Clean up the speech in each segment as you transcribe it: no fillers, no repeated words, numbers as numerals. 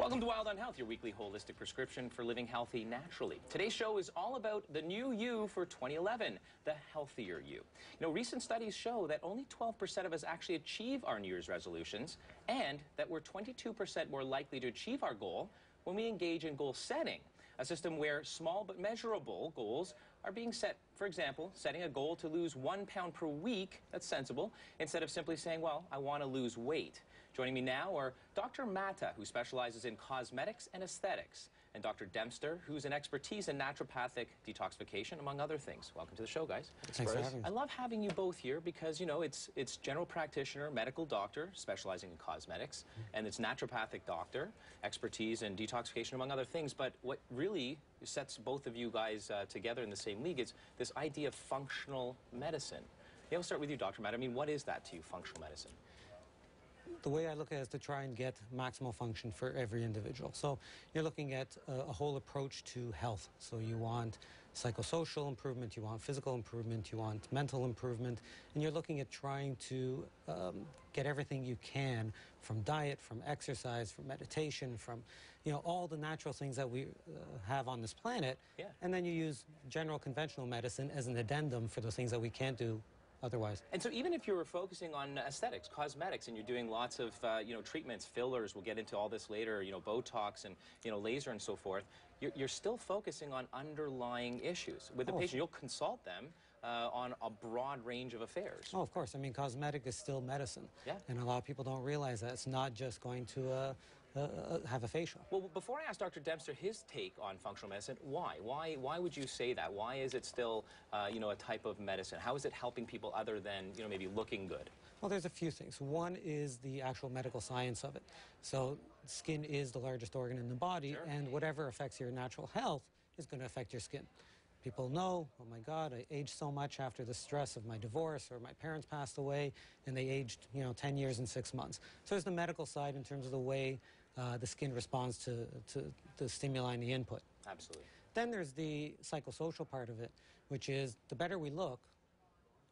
Welcome to Wild on Health, your weekly holistic prescription for living healthy naturally. Today's show is all about the new you for 2011, the healthier you. You know, recent studies show that only 12% of us actually achieve our New Year's resolutions, and that we're 22% more likely to achieve our goal when we engage in goal setting, a system where small but measurable goals are being set. For example, setting a goal to lose 1 pound per week, that's sensible, instead of simply saying, well, I want to lose weight. Joining me now are Dr. Matta, who specializes in cosmetics and aesthetics, and Dr. Dempster, who's an expertise in naturopathic detoxification, among other things. Welcome to the show, guys. Thanks for having me. I love having you both here because, you know, it's general practitioner, medical doctor, specializing in cosmetics, and it's naturopathic doctor, expertise in detoxification, among other things. But what really sets both of you guys together in the same league is this idea of functional medicine. Yeah, we'll start with you, Dr. Matta. I mean, what is that to you, functional medicine? The way I look at it is to try and get maximal function for every individual. So you're looking at a whole approach to health. So you want psychosocial improvement, you want physical improvement, you want mental improvement, and you're looking at trying to get everything you can from diet, from exercise, from meditation, from, you know, all the natural things that we have on this planet. Yeah. And then you use general conventional medicine as an addendum for those things that we can't do otherwise. And so even if you were focusing on aesthetics, cosmetics, and you're doing lots of, you know, treatments, fillers, we'll get into all this later, you know, Botox and, you know, laser and so forth, you're still focusing on underlying issues. With the patient, you'll consult them on a broad range of affairs. Oh, of course. I mean, cosmetic is still medicine. Yeah. And a lot of people don't realize that. It's not just going to have a facial. Well, before I ask Dr. Dempster his take on functional medicine, why? Why would you say that? Why is it still, you know, a type of medicine? How is it helping people other than, you know, maybe looking good? Well, there's a few things. One is the actual medical science of it. So skin is the largest organ in the body, Sure. and whatever affects your natural health is going to affect your skin. People know, oh my God, I aged so much after the stress of my divorce, or my parents passed away, and they aged, you know, 10 years and 6 months. So there's the medical side in terms of the way the skin responds to the stimuli and the input. Absolutely. Then there's the psychosocial part of it, which is the better we look,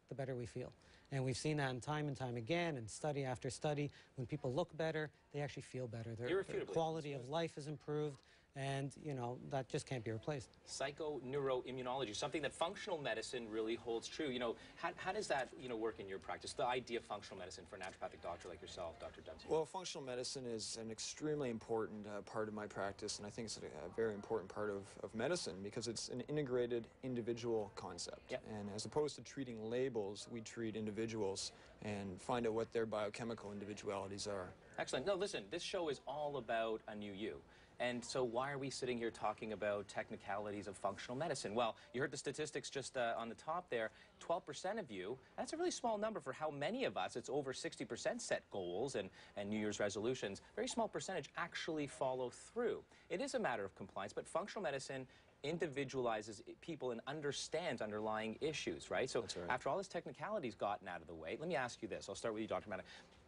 the better we feel. And we've seen that and time again, and study after study. When people look better, they actually feel better. Their quality of life is improved, and, you know, that just can't be replaced. Psychoneuroimmunology, something that functional medicine really holds true. You know, how does that, you know, work in your practice, the idea of functional medicine for a naturopathic doctor like yourself, Dr. Dempsey? Well, functional medicine is an extremely important part of my practice, and I think it's a very important part of medicine because it's an integrated individual concept. Yep. And as opposed to treating labels, we treat individuals and find out what their biochemical individualities are. Excellent. No, listen, this show is all about a new you. And so why are we sitting here talking about technicalities of functional medicine? Well, you heard the statistics just on the top there. 12% of you, that's a really small number for how many of us, it's over 60% set goals and New Year's resolutions. Very small percentage actually follow through. It is a matter of compliance, but functional medicine individualizes people and understands underlying issues, right? So That's right. After all this technicalities gotten out of the way, let me ask you this. I'll start with you, Dr. Matta.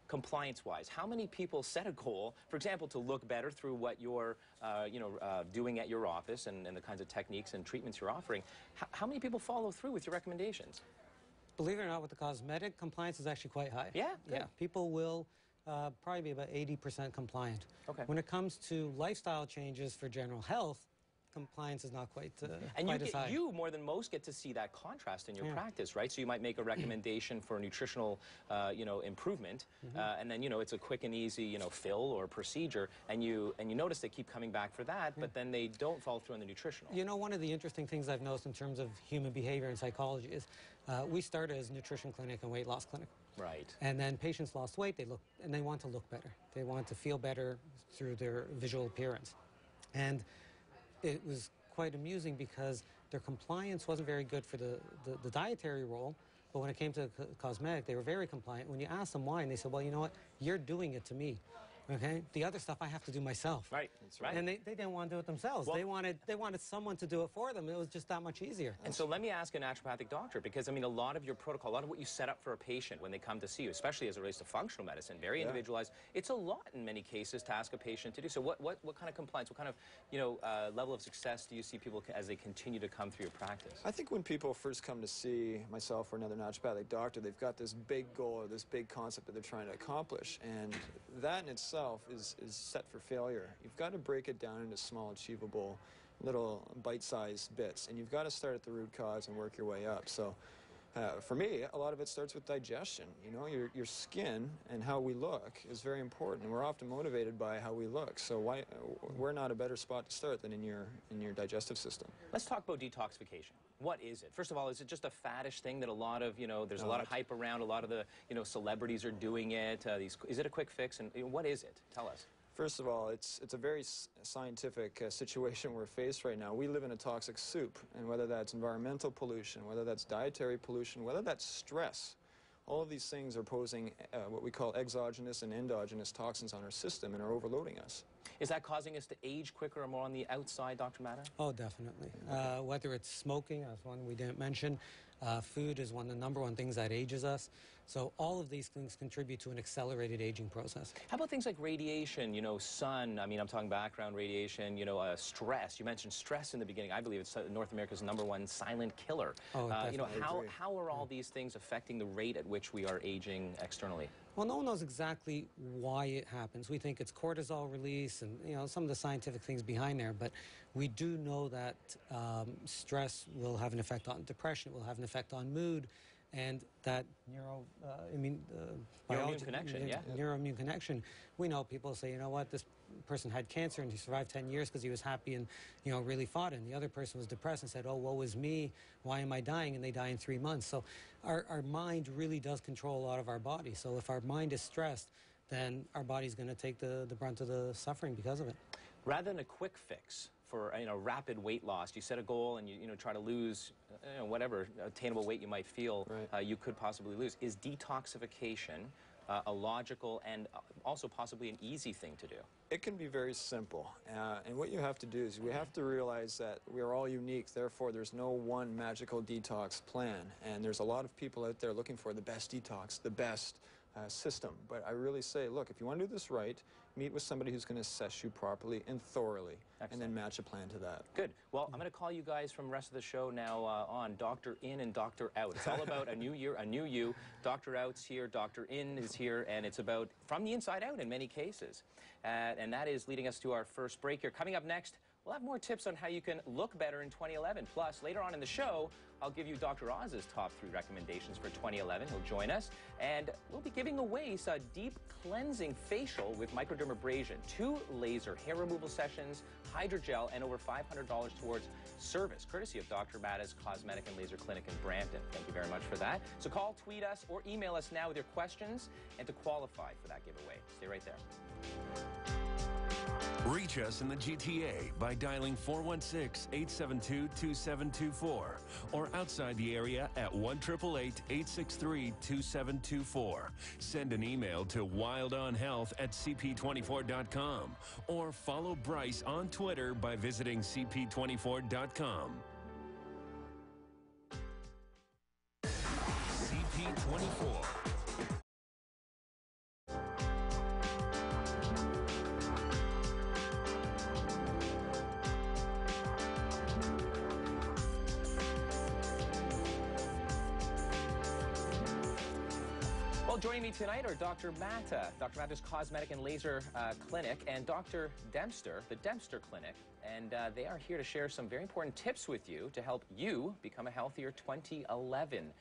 Compliance-wise, how many people set a goal, for example, to look better through what you're, doing at your office and the kinds of techniques and treatments you're offering? How many people follow through with your recommendations? Believe it or not, with the cosmetic, compliance is actually quite high. Yeah? Good. Yeah, people will probably be about 80% compliant. Okay. When it comes to lifestyle changes for general health, compliance is not quite as high. You, more than most, get to see that contrast in your practice, right? So you might make a recommendation for nutritional, improvement, and then, you know, it's a quick and easy, you know, fill or procedure, and you notice they keep coming back for that, but then they don't follow through on the nutritional. You know, one of the interesting things I've noticed in terms of human behavior and psychology is we started as a nutrition clinic and weight loss clinic. Right. And then patients lost weight, they want to look better. They want to feel better through their visual appearance. And it was quite amusing because their compliance wasn't very good for the dietary role, but when it came to cosmetic, they were very compliant. When you asked them why, and they said, well, you know what, you're doing it to me. Okay, the other stuff I have to do myself. Right, that's right. And they didn't want to do it themselves. Well, they wanted someone to do it for them. It was just that much easier. And so let me ask a naturopathic doctor, because I mean, a lot of your protocol, a lot of what you set up for a patient when they come to see you, especially as it relates to functional medicine, very individualized. It's a lot in many cases to ask a patient to do. So what kind of compliance, what kind of, you know, level of success do you see people as they continue to come through your practice? I think when people first come to see myself or another naturopathic doctor, they've got this big goal or this big concept that they're trying to accomplish, and that in itself itself is set for failure. You've got to break it down into small, achievable, little bite-sized bits, and you've got to start at the root cause and work your way up. So for me, a lot of it starts with digestion. You know, your skin and how we look is very important, and we're often motivated by how we look. So we're not a better spot to start than in your digestive system. Let's talk about detoxification. What is it? First of all, is it just a faddish thing that a lot of, there's a lot of hype around, a lot of the, celebrities are doing it? Is it a quick fix, and what is it? Tell us. First of all, it's a very scientific situation we're faced right now. We live in a toxic soup, and whether that's environmental pollution, whether that's dietary pollution, whether that's stress, all of these things are posing what we call exogenous and endogenous toxins on our system and are overloading us. Is that causing us to age quicker or more on the outside, Dr. Matta? Oh, definitely. Whether it's smoking, that's one we didn't mention. Food is one of the number one things that ages us. So all of these things contribute to an accelerated aging process. How about things like radiation, sun, I'm talking background radiation, stress. You mentioned stress in the beginning. I believe it's North America's #1 silent killer. Oh, how are all these things affecting the rate at which we are aging externally? Well, no one knows exactly why it happens. We think it's cortisol release and, some of the scientific things behind there, but we do know that stress will have an effect on depression, it will have an effect on mood, and that neuroimmune connection. We know people say, this person had cancer and he survived 10 years because he was happy and, really fought it. And the other person was depressed and said, oh, woe is me, why am I dying? And they die in 3 months. So our mind really does control a lot of our body. So if our mind is stressed, then our body's going to take the brunt of the suffering because of it. Rather than a quick fix for rapid weight loss, you set a goal and you try to lose whatever attainable weight you might feel you could possibly lose. Is detoxification a logical and also possibly an easy thing to do? It can be very simple, and what you have to do is we have to realize that we are all unique, therefore there's no one magical detox plan, and there's a lot of people out there looking for the best detox, the best system. But I really say, look, if you want to do this right, meet with somebody who's going to assess you properly and thoroughly. Excellent. And then match a plan to that. Good. Well, I'm going to call you guys from the rest of the show now on Dr. In and Dr. Out. It's all about a new year, a new you. Dr. Out's here, Dr. In is here, and it's about from the inside out in many cases. And that is leading us to our first break here. Coming up next, we'll have more tips on how you can look better in 2011. Plus, later on in the show, I'll give you Dr. Oz's top 3 recommendations for 2011. He'll join us, and we'll be giving away a deep cleansing facial with microdermabrasion, 2 laser hair removal sessions, hydrogel, and over $500 towards service, courtesy of Dr. Matta's Cosmetic and Laser Clinic in Brampton. Thank you very much for that. So call, tweet us, or email us now with your questions and to qualify for that giveaway. Stay right there. Reach us in the GTA by dialing 416-872-2724 or outside the area at 1-888-863-2724. Send an email to wildonhealth@cp24.com or follow Bryce on Twitter by visiting cp24.com. CP24. Joining me tonight are Dr. Matta, Dr. Matta's Cosmetic and Laser Clinic, and Dr. Dempster, the Dempster Clinic. And they are here to share some very important tips with you to help you become a healthier 2011,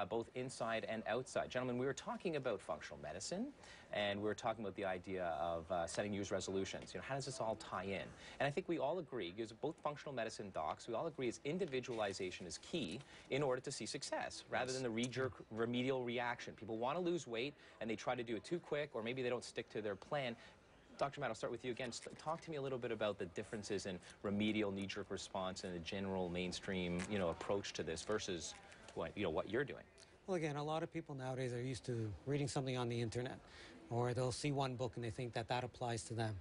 both inside and outside. Gentlemen, we were talking about functional medicine, and we were talking about the idea of setting New Year's resolutions. How does this all tie in? And I think we all agree, because both functional medicine docs, we all agree is individualization is key in order to see success, rather than the knee-jerk remedial reaction. People want to lose weight, and they try to do it too quick, or maybe they don't stick to their plan. Dr. Matt, I'll start with you again. Talk to me a little bit about the differences in remedial knee-jerk response and the general mainstream, approach to this versus what you're doing. Well, again, a lot of people nowadays are used to reading something on the internet, or they'll see one book and they think that that applies to them.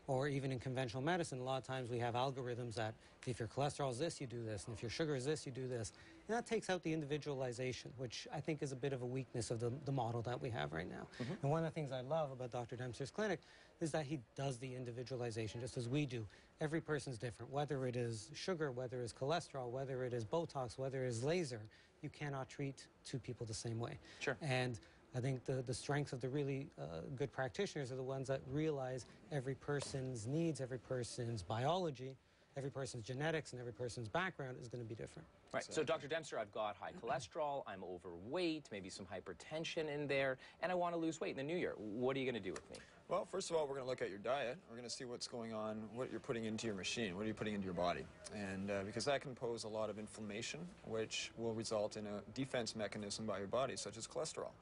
Or even in conventional medicine, a lot of times we have algorithms that if your cholesterol is this, you do this, and if your sugar is this, you do this. And that takes out the individualization, which I think is a bit of a weakness of the model that we have right now. Mm-hmm. And one of the things I love about Dr. Dempster's clinic is that he does the individualization just as we do. Every person's different, whether it is sugar, whether it is cholesterol, whether it is Botox, whether it is laser. You cannot treat 2 people the same way. Sure. And I think the strength of the really good practitioners are the ones that realize every person's needs, every person's biology, every person's genetics, and every person's background is going to be different. Right. So, Dr. Dempster, I've got high cholesterol, I'm overweight, maybe some hypertension in there, and I want to lose weight in the new year. What are you going to do with me? Well, first of all, we're going to look at your diet. We're going to see what's going on, what you're putting into your machine, what are you putting into your body. And because that can pose a lot of inflammation, which will result in a defense mechanism by your body, such as cholesterol.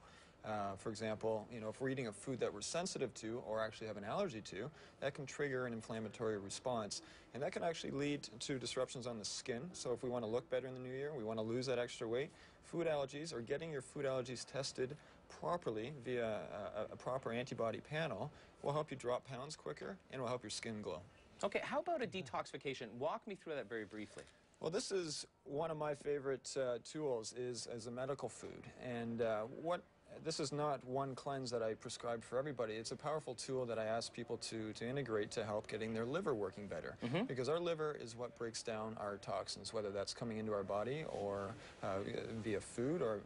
For example, if we're eating a food that we're sensitive to or actually have an allergy to, that can trigger an inflammatory response. And that can actually lead to disruptions on the skin. So if we want to look better in the new year, we want to lose that extra weight, food allergies or getting your food allergies tested properly via a proper antibody panel will help you drop pounds quicker and will help your skin glow. Okay, how about a detoxification? Walk me through that very briefly. Well, this is one of my favorite tools is as a medical food. And this is not one cleanse that I prescribe for everybody. It's a powerful tool that I ask people to integrate to help getting their liver working better. Because our liver is what breaks down our toxins, whether that's coming into our body or via food or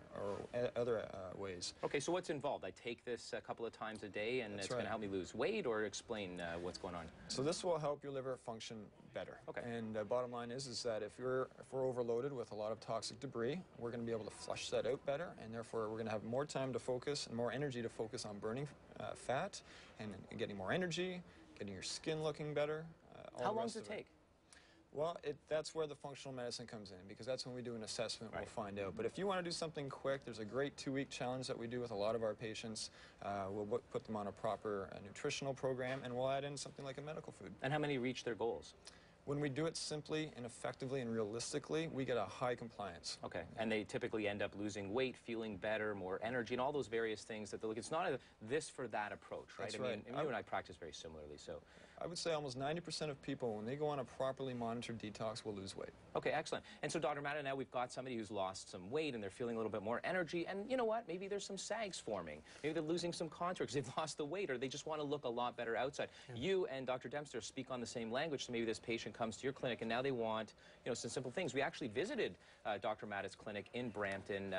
other ways. Okay, so what's involved? I take this a couple of times a day and it's going to help me lose weight, or explain what's going on? So this will help your liver function better. Okay. And bottom line is that if we're overloaded with a lot of toxic debris, we're going to be able to flush that out better, and therefore we're going to have more time to focus and more energy to focus on burning fat and getting more energy, getting your skin looking better. How long does it take? Well, that's where the functional medicine comes in, because that's when we do an assessment, we'll find out. But if you want to do something quick, there's a great 2-week challenge that we do with a lot of our patients. We'll put them on a proper nutritional program, and we'll add in something like a medical food. And how many reach their goals? When we do it simply and effectively and realistically, we get a high compliance. Okay, and they typically end up losing weight, feeling better, more energy, and all those various things that they look. It's not a this for that approach, right? That's I mean, right. you and I practice very similarly, so. I would say almost 90% of people, when they go on a properly monitored detox, will lose weight. Okay, excellent. And so, Dr. Matta, now we've got somebody who's lost some weight and they're feeling a little bit more energy, and you know what? Maybe there's some sags forming. Maybe they're losing some contour because they've lost the weight, or they just want to look a lot better outside. Yeah. You and Dr. Dempster speak on the same language, so maybe this patient comes to your clinic and now they want, some simple things. We actually visited Dr. Matta's clinic in Brampton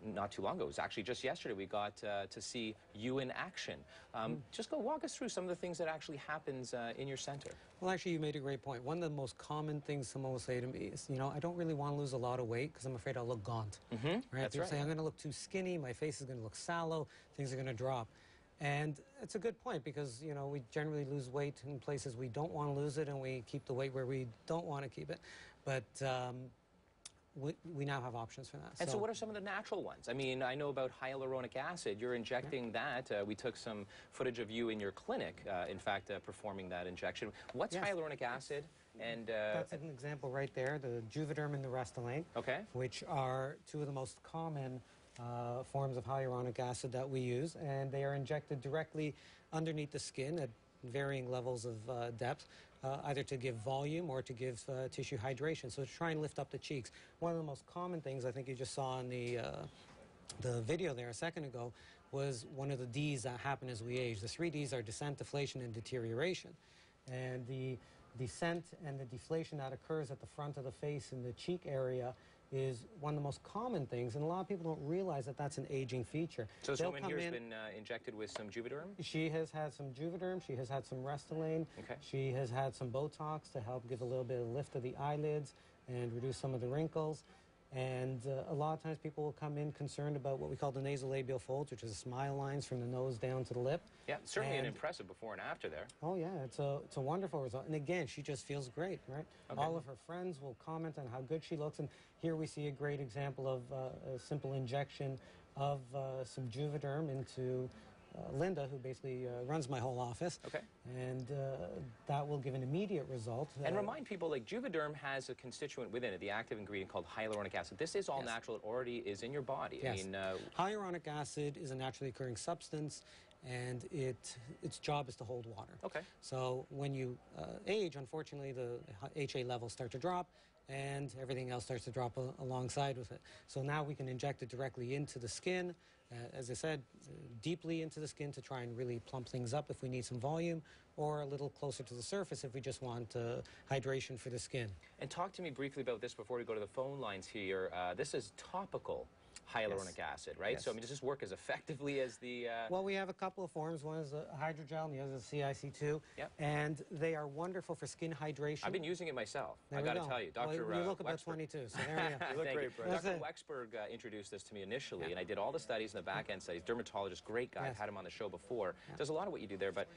not too long ago. It was actually just yesterday. We got to see you in action. Just walk us through some of the things that actually happens in your center. Well, actually, you made a great point. One of the most common things someone will say to me is, I don't really want to lose a lot of weight because I'm afraid I'll look gaunt. Right? That's They'll right. say, I'm going to look too skinny, my face is going to look sallow, things are going to drop. And it's a good point because, we generally lose weight in places we don't want to lose it, and we keep the weight where we don't want to keep it. But we now have options for that. And so what are some of the natural ones? I mean, I know about hyaluronic acid. You're injecting that. We took some footage of you in your clinic, in fact, performing that injection. What's hyaluronic acid? And that's an example right there, the Juvederm and the Restylane, which are two of the most common forms of hyaluronic acid that we use, and they are injected directly underneath the skin at varying levels of depth, either to give volume or to give tissue hydration, so to try and lift up the cheeks. One of the most common things I think you just saw in the video there a second ago was one of the Ds that happen as we age. The 3 Ds are descent, deflation, and deterioration. And the descent and the deflation that occurs at the front of the face and the cheek area is one of the most common things, and a lot of people don't realize that that's an aging feature. So this woman here has been injected with some Juvederm? She has had some Juvederm, she has had some Restylane, she has had some Botox to help give a little bit of lift of the eyelids and reduce some of the wrinkles. And a lot of times people will come in concerned about what we call the nasolabial folds, which is the smile lines from the nose down to the lip. Yeah, certainly an impressive before and after there. Oh yeah, it's a wonderful result. And again, she just feels great, right? All of her friends will comment on how good she looks, and here we see a great example of a simple injection of some Juvederm into Linda, who basically runs my whole office. And that will give an immediate result. And remind people, like, Juvederm has a constituent within it, the active ingredient called hyaluronic acid. This is all natural. It already is in your body. Yes. I mean, hyaluronic acid is a naturally occurring substance, and its job is to hold water. So when you age, unfortunately, the HA levels start to drop, and everything else starts to drop alongside with it. So now we can inject it directly into the skin, as I said, deeply into the skin to try and really plump things up if we need some volume, or a little closer to the surface if we just want hydration for the skin. And talk to me briefly about this before we go to the phone lines here. This is topical hyaluronic acid, right? Yes. So, I mean, does this work as effectively as the... Well, we have a couple of forms. One is a hydrogel and the other is a CIC2. Yep. And they are wonderful for skin hydration. I've been using it myself. There I we got to go. tell you, Dr. Well, you look about Wexberg. 22, so there you go. You look Thank great, you. Bryce. Dr. Wexberg introduced this to me initially, and I did all the studies and the back-end studies. Dermatologist, great guy. I've Yes. had him on the show before. Does a lot of what you do there, but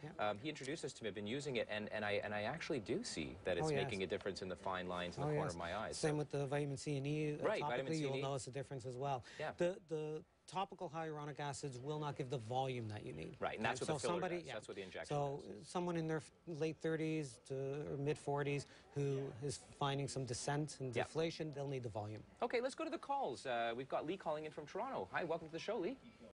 he introduced this to me. I've been using it, and I actually do see that it's Oh, yes. making a difference in the fine lines in the Oh, corner yes. of my eyes. Same with the vitamin C and E. Right, Topically, vitamin C you'll and E. notice a difference as well. Yeah. The topical hyaluronic acids will not give the volume that you need. Right, and that's what the filler does. That's what the injection So does. someone in their late 30s to or mid 40s who is finding some descent and Yeah. deflation, they'll need the volume. Okay, let's go to the calls. We've got Lee calling in from Toronto. Hi, welcome to the show, Lee.